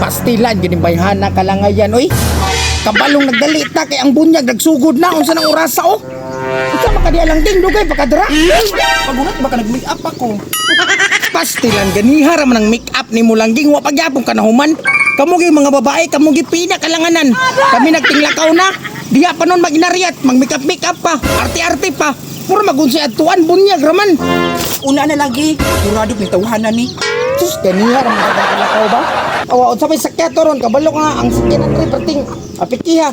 Pastilan ginimbayhana ka lang ngayon oy. Kabalong nagdalita kay ang bunyag nagsugod na unsa nang orasa oh. Ikaw makadiya lang ding dugay pagkadra. Pagunat baka nag-make up ako. Pastilan ganiha ra man ang make up nimo langging wa pagyapon ka nahuman. Kamo gyud mga babae kamo gyud pina kalanganan. Kami nagtinglakaw na. Diha pa nun maginariat, mag-make up pa, arte-arte pa. Puro magunsi atuan bunyag raman. Una na lagi, kurado ni tawhanan ni. Sus ganiha ra man kagalakaw ba? Awa unsa may sakyato ron kabalo ka nga ang sakyanan ri perting apikiha.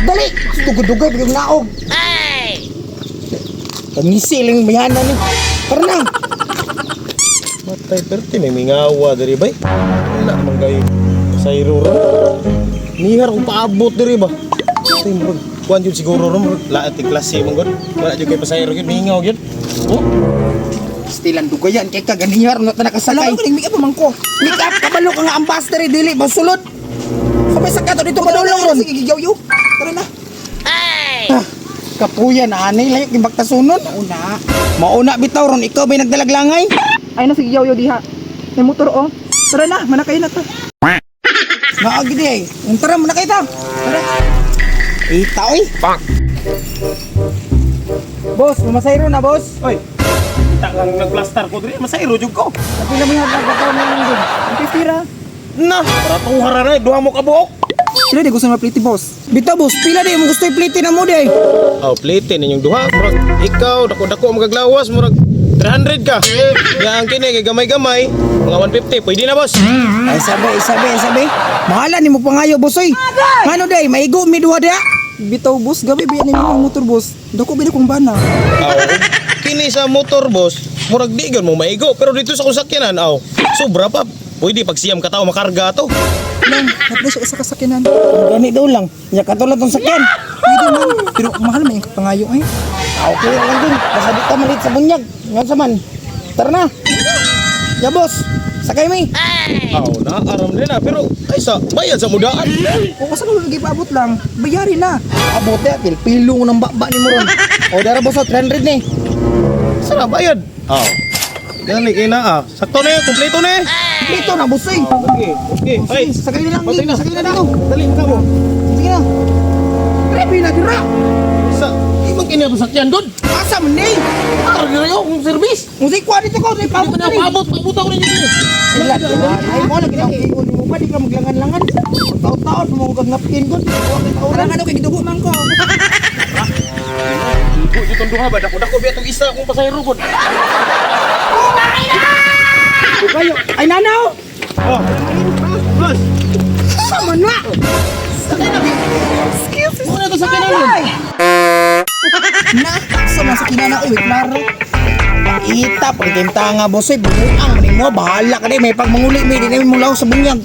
Dali, dugay-dugay bigong naog. Ay! Kamisiling bayana ni. Karena. Matay perti may mingawa dari bay. Wala man kayo sayro ron. Nihar kung paabot dari ba. Timbro. Kuan jud siguro ron laat ti klase man gud. Wala jud kay pasayro gyud mingaw gyud. Oh. Stilan dugayan kay kaganihar no ta nakasakay. Alam ko ning make up man ko. Make up kabalo ka nga ambassador dili basulod. Sabay sakyato dito padulong ron. Sige giyaw-yaw. Tara na. Ah, kapuyan ani layak gimbak tasunon. Una. Mauna bitaw ron ikaw may nagdalaglangay. Ay na sige yaw-yaw diha. May motor oh. Tara na, manakay na ta. Naagi di ay. Untara mo na kayo ta. Tara. Ita oy. Pak. Boss, mamasayro na boss. Oy. Tak lang nagplaster ko diri masayro jud ko. Kapila mo yung hagagaw mo lang din. Ang pipira. Na, para tong harana duha mo ka buok. Sila di gusto mapliti boss. Bitaw boss, pila di mo gusto ipliti na mo di ay. Oh, plate ninyong duha. Murag ikaw dako-dako magaglawas murag 300 ka. Yang kini kay gamay-gamay, mga 150 pwede na boss. Ay sabi. Mahala ni mo pangayo boss oy. Ngano day, maigo mi duha dia. Bitaw boss, gabi biyan ni mga motor boss. Dako bili kong bana. Aw, kini sa motor boss, murag di gyud mo maigo pero dito sa kusakyanan aw, sobra pa. Pwede pag siyam ka tao makarga to. Lang, napresyo sa kasakinan. Gani daw lang. Nya katulad tong sakyan. Pwede man. Pero mahal man yung pangayo ay. Okay lang din. Basta di ka malit sa bunyag. Ngayon saman. Tara na. Ya boss. Sakay mi. Aw, naaram din na pero ay sa bayad sa mudaan. O kasi kung nag-ipaabot lang, bayari na. Abot ya, pilpilo ng baba ni mo ron. O dara boss, 300 ni. Sara bayad. Aw. Gani kay na ah. Sakto na, kumpleto na. Dito na boss oy. Okay. Ay, Sakay na lang patay dito. Sakay na dito. Dali ka mo. Sige na. Grabe na dira. Sa ibang kini sakyan doon. Asa man ni? Karga na yung service. Musik ko dito ko, may pabot na ni. Paabot ako ninyo dito. Sila, ay mo lang kinakikon mo pa, di ka maglangan-langan. Taon-taon mo kang napkin ko. Tara nga daw kay gidugo man ko. Ibu dito duha ba dako biya tong isa kung pasayro gud. Kayo, ay nanaw. Oh. Boss. Sama na. Sakay na. Excuse me. Ano to sa kinanon? Na, sa mga sakinan na uwi, klaro. Ita, pagkinta nga boss ay buang ni mo, bahala ka di, may pagmanguli, may di na mulaw sa bunyag.